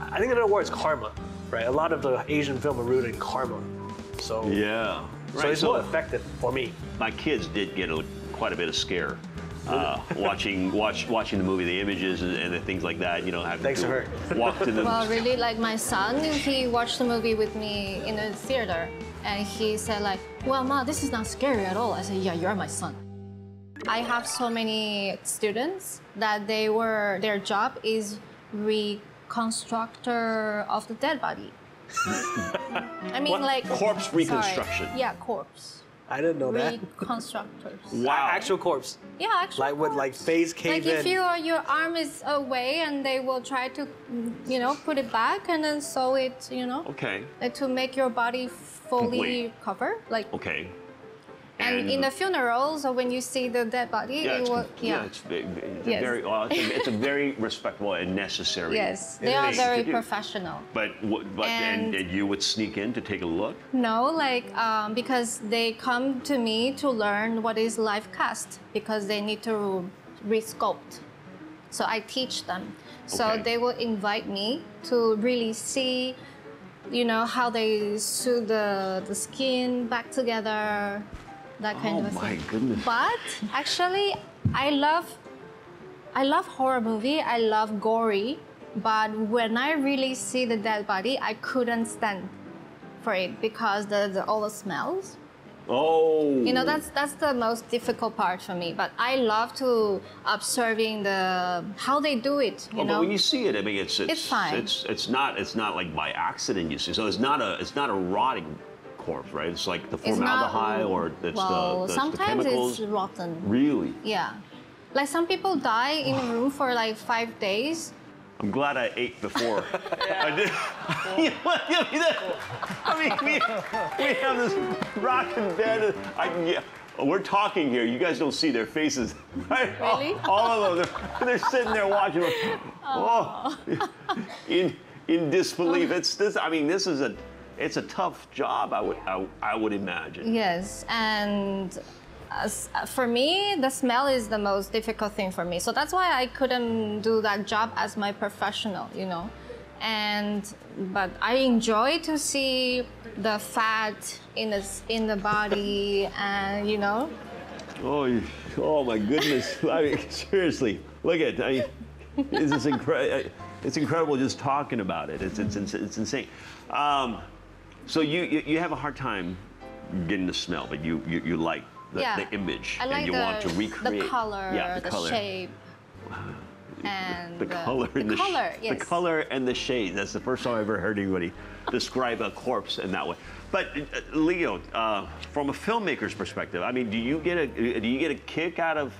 I think another word is karma, right? A lot of the Asian film are rooted in karma. So Yeah. so it's more effective for me. My kids did get quite a bit of scare. Watching the movie, the images and the things like that, you know, having Thanks to to her. walk to the. Well, really, like my son, he watched the movie with me in the theater, and he said like, "Well, Ma, this is not scary at all." I said, "Yeah, you're my son." I have so many students that their job is reconstructor of the dead body. I mean, What? like Corpse reconstruction. Sorry. Yeah, corpse. I didn't know that. Reconstructors. Wow. Actual corpse. Yeah, actually. Like with like face cave Like if in. your arm is away, and they will try to, you know, put it back and then sew it, you know, Okay. like to make your body fully Complete. cover. Like, Okay. and in the funerals, or when you see the dead body, Yeah, it it's, will, it's Yes. very. It's a very respectable and necessary. Yes, they are thing very to do. professional. And you would sneak in to take a look. No, like because they come to me to learn what is life cast, because they need to resculpt. So I teach them. So Okay. they will invite me to really see, you know, how they sew the skin back together, that kind of a Oh my thing. goodness. But actually, I love horror movie. I love gory. But when I really see the dead body, I couldn't stand for it because all the smells. Oh. You know, that's the most difficult part for me. But I love to observing how they do it. You know, But when you see it, I mean, it's fine. It's not like by accident you see. So it's not a rotting corpse, right? It's like the It's not- formaldehyde or it's well, the sometimes chemicals. it's rotten. Really? Yeah, like some people die in a room for like 5 days. I'm glad I ate before. I did. I mean, we have this rocking bed. We're talking here. You guys don't see their faces, right? Really? All of them. They're sitting there watching. In disbelief. It's a tough job. I would imagine. Yes, and for me, the smell is the most difficult thing for me. So that's why I couldn't do that job as my professional, you know. But I enjoy to see the fat in the body, and you know. Oh my goodness! I mean, seriously, look at. This is incredible. It's incredible just talking about it. It's insane. So you have a hard time getting the smell, but you like the image, I like and you want to recreate the color, the color. shape, and The color and the color, the yes. color and the shade. That's the first time I've ever heard anybody describe a corpse in that way. But Leo, from a filmmaker's perspective, I mean, do you get a kick out of?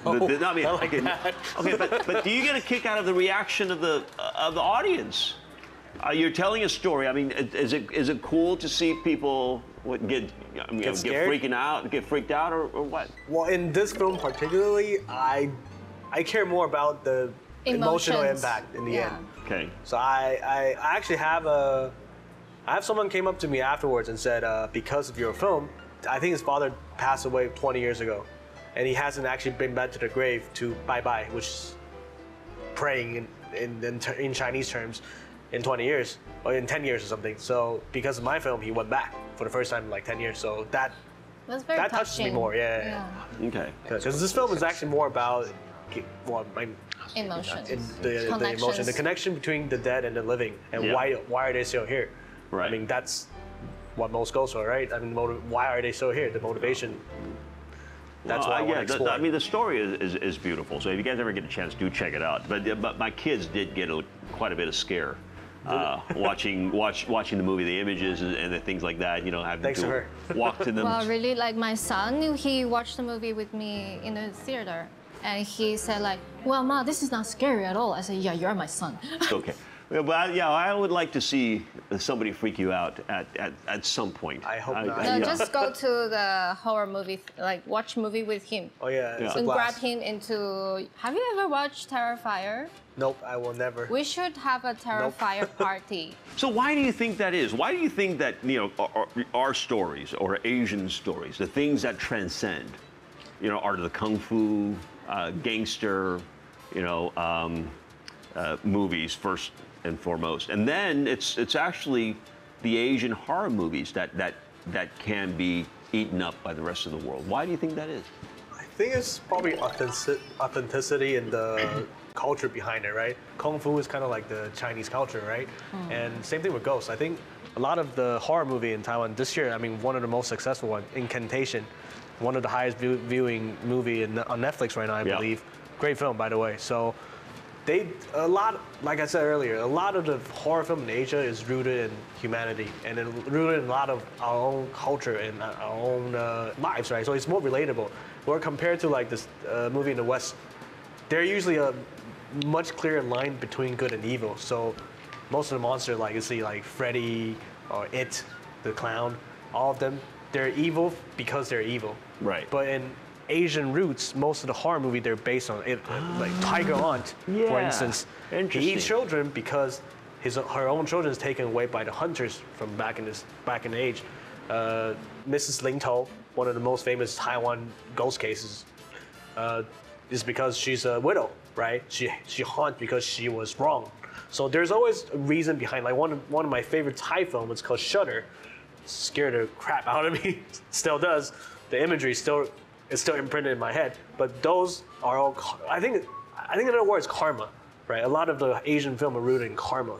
No, I mean, not like that. Okay, but do you get a kick out of the reaction of the audience? You're telling a story. I mean, is it cool to see people get scared? get freaked out, or what? Well, in this film particularly, I care more about the emotional Emotions. impact in the end. Okay. So I actually have someone came up to me afterwards and said, because of your film, I think his father passed away 20 years ago, and he hasn't actually been back to the grave to bye-bye, which is praying in Chinese terms, in 20 years or in 10 years or something. So because of my film, he went back for the first time in like 10 years. So that very touches me touching. more. Yeah. Okay. Because this film is actually more about Emotions. the emotion, the connection between the dead and the living, and Yeah. why are they still here? Right. I mean, that's what most goes for, right? I mean, why are they still here? The motivation. That's what I want to explore. I mean, the story is beautiful. So if you guys ever get a chance, do check it out. But my kids did get quite a bit of scare watching the movie, the images and the things like that. You know, having Thanks to to her. walk to them. Well, really, like my son, he watched the movie with me in the theater, and he said like, "Well, Ma, this is not scary at all." I said, "Yeah, you're my son." Okay. Well, but yeah, I would like to see somebody freak you out at some point. I hope not. No, yeah. just go to the horror movie, like watch movie with him. Oh yeah, it's a And grab blast. him into. Have you ever watched Terrifier? Nope, I will never. We should have a Terrifier party. So why do you think that is? Why do you think that, you know, our stories or Asian stories, the things that transcend, you know, art of the kung fu, gangster, you know, movies, first and foremost. And then it's actually the Asian horror movies that can be eaten up by the rest of the world. Why do you think that is? I think it's probably authenticity and the culture behind it, right? Kung Fu is kind of like the Chinese culture, right? And same thing with Ghost. I think a lot of the horror movie in Taiwan this year, I mean, one of the most successful ones, Incantation, one of the highest viewing movie on Netflix right now, I believe. Great film, by the way. So like I said earlier, a lot of the horror film in Asia is rooted in humanity and then rooted in a lot of our own culture and our own lives, right? So it's more relatable. Where compared to like this movie in the West, they're usually a much clearer line between good and evil. So most of the monsters, like you see, like Freddy or It, the clown, all of them, they're evil because they're evil. Right. But in Asian roots, most of the horror movie they're based on it, like Tiger Aunt, for instance. He eats children because her own children is taken away by the hunters from back in the age. Mrs. Ling To, one of the most famous Taiwan ghost cases, is because she's a widow, right? She haunts because she was wrong. So there's always a reason behind. Like one of my favorite Thai films is called Shudder. Scared the crap out of me. Still does. The imagery is still imprinted in my head. But those are all. I think another word is karma, right? A lot of the Asian film are rooted in karma.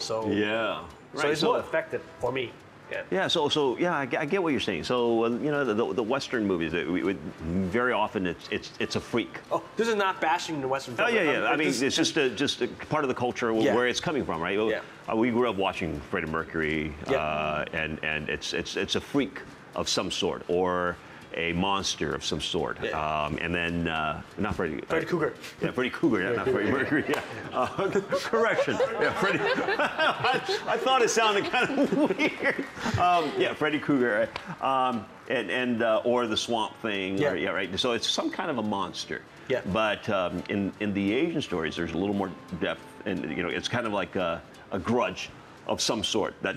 So yeah. So it's more effective for me. Yeah. Yeah. So I get what you're saying. So you know the Western movies, very often it's a freak. Oh, this is not bashing the Western film. Oh yeah. I mean, it's just a part of the culture where it's coming from, right? Yeah. We grew up watching Freddie Mercury, and it's a freak of some sort or a monster of some sort. Yeah. And then not Freddy. Freddy Krueger. Yeah, Freddy Krueger, not Freddie Mercury. Yeah. Correction. Yeah, Freddy. I thought it sounded kind of weird. Yeah, Freddy Krueger, and or the Swamp Thing. Yeah. Right. So it's some kind of a monster. Yeah. But in the Asian stories, there's a little more depth, and it's kind of like a grudge of some sort that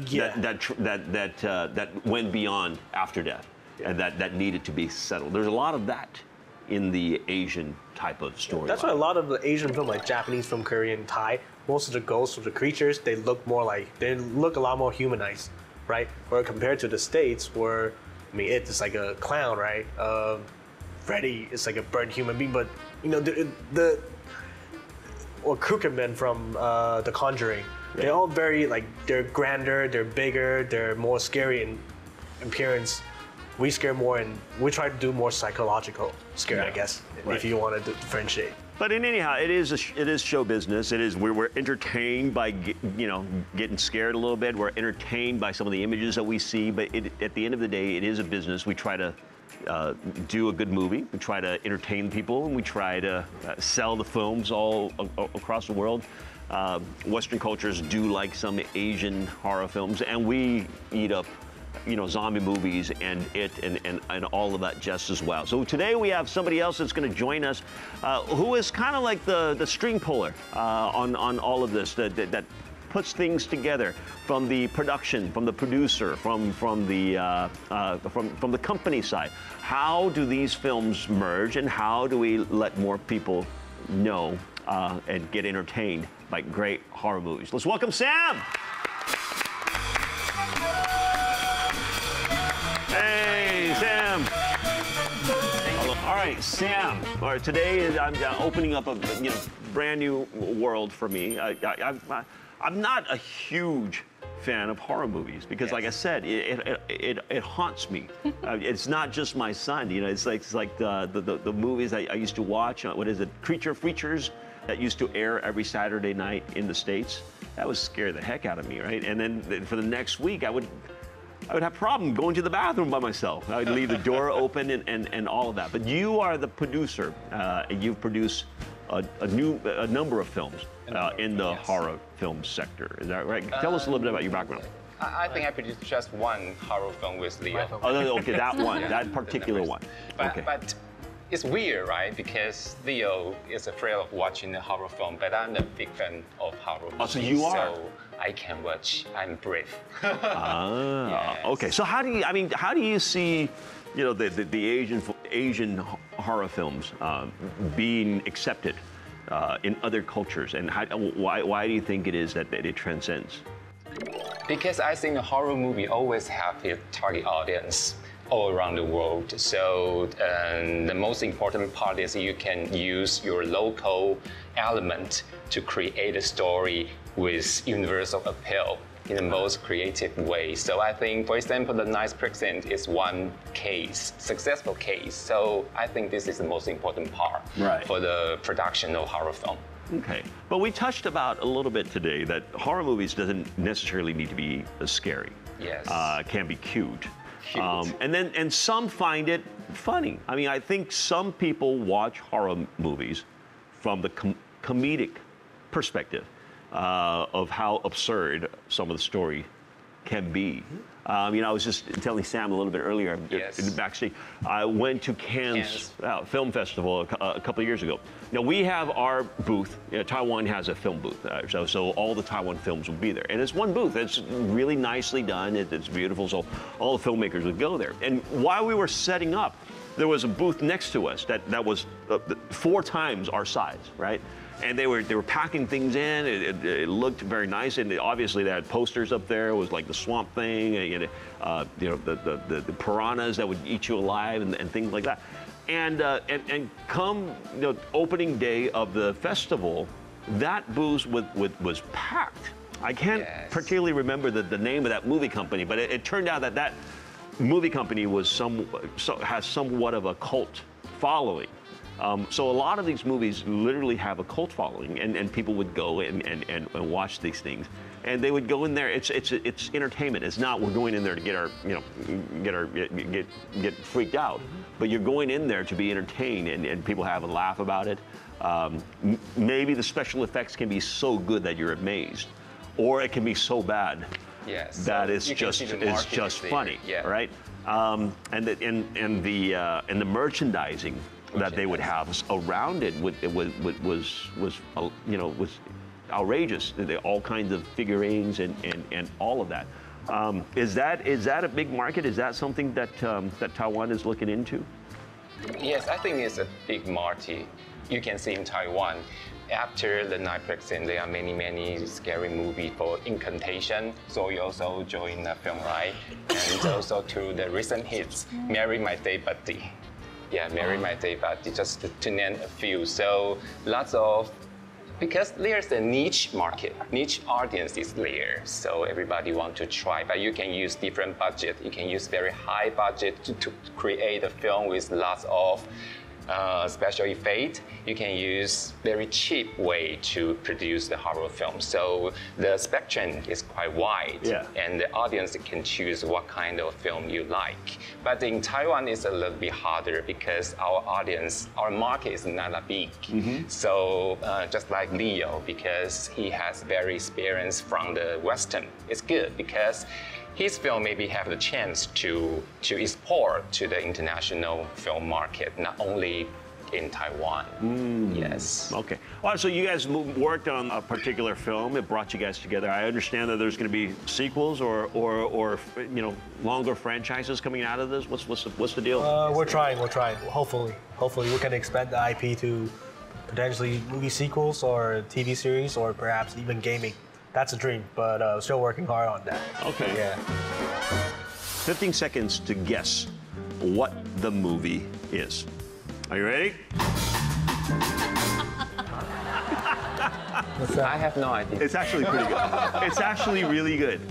went beyond after death. And that needed to be settled. There's a lot of that in the Asian type of story. That's why a lot of the Asian film, like Japanese film, Korean, Thai, most of the ghosts or the creatures, they look a lot more humanized, right? Or compared to the States, where it's like a clown, right? Freddy is like a burnt human being, but or Crooked Men from The Conjuring, they're all very they're grander, they're bigger, they're more scary in appearance. We scare more, and we try to do more psychological scare, I guess, if you want to differentiate. But anyhow, it is show business. It is we're entertained by getting scared a little bit. We're entertained by some of the images that we see. But at the end of the day, it is a business. We try to do a good movie. We try to entertain people, and we try to sell the films all across the world. Western cultures do like some Asian horror films, and we eat up zombie movies and all of that just as well. So today we have somebody else that's going to join us who is kind of like the string puller on all of this, that puts things together, from the production, from the producer, from the company side. How do these films merge, and how do we let more people know and get entertained by great horror movies? Let's welcome Sam. Hey, Sam. All right, Sam. All right, today I'm opening up a brand new world for me. I'm not a huge fan of horror movies because, like I said, it haunts me. It's not just my son. It's like the movies I used to watch. What is it? Creature Features that used to air every Saturday night in the States. That would scare the heck out of me, right? And then for the next week, I would have a problem going to the bathroom by myself. I'd leave the door open and all of that. But you are the producer. You've produced a number of films in the horror film sector. Is that right? Tell us a little bit about your background. I think I produced just one horror film with Leo. Oh, no, okay, that one, that particular one. But it's weird, right? Because Leo is afraid of watching the horror film, but I'm a big fan of horror movies. Oh, so you are? So I can watch. I'm brave. Okay. So how do you see, the Asian horror films being accepted in other cultures, and why do you think it is that it transcends? Because I think a horror movie always have its target audience all around the world. So the most important part is you can use your local element to create a story with universal appeal in the most creative way. So I think, for example, The Night Precinct is one case, successful case. So I think this is the most important part for the production of horror film. Okay, but we touched about a little bit today that horror movies doesn't necessarily need to be scary. Yes. Can be cute. And some find it funny. I mean, I think some people watch horror movies from the comedic perspective of how absurd some of the story can be. You know, I was just telling Sam a little bit earlier in the backstage. I went to Cannes Film Festival a couple of years ago. Now we have our booth. You know, Taiwan has a film booth, so all the Taiwan films will be there. And it's one booth. It's really nicely done. It's beautiful. So all the filmmakers would go there. And while we were setting up, there was a booth next to us that was 4 times our size, right? And they were packing things in. It looked very nice, and obviously they had posters up there. It was like the Swamp Thing, and, you know, the piranhas that would eat you alive, and things like that. And come opening day of the festival, that booth was packed. I can't particularly remember the name of that movie company, but it turned out that movie company has somewhat of a cult following. So a lot of these movies literally have a cult following, and people would go and watch these things, and they would go in there. It's entertainment. It's not we're going in there to get freaked out, but you're going in there to be entertained, and people have a laugh about it. Maybe the special effects can be so good that you're amazed, or it can be so bad that it's just funny, right? And the merchandising that they would have around it was outrageous. All kinds of figurines and all of that. Is that a big market? Is that something that Taiwan is looking into? Yes, I think it's a big market. You can see in Taiwan, after The Night Precinct, there are many scary movies for incantation. So you also join the film, right? And also to the recent hits, Marry My Day Buddy. Yeah, Marry My Day Buddy, just to name a few. So lots of, because there's a niche market, niche audience is there. So everybody want to try, but you can use different budget. You can use very high budget to create a film with lots of special effect. You can use very cheap way to produce the horror film. So the spectrum is quite wide, and the audience can choose what kind of film you like. But in Taiwan, it's a little bit harder because our audience, our market is not that big. So just like Leo, because he has very experience from the Western, it's good because his film maybe have the chance to export to the international film market, not only in Taiwan. Yes. Okay. All right, so you guys worked on a particular film. It brought you guys together. I understand that there's going to be sequels or longer franchises coming out of this. What's the deal? We're trying. Hopefully we can expand the IP to potentially movie sequels or TV series or perhaps even gaming. That's a dream, but still working hard on that. Okay. Yeah. 15 seconds to guess what the movie is. Are you ready? I have no idea. It's actually pretty good. It's actually really good.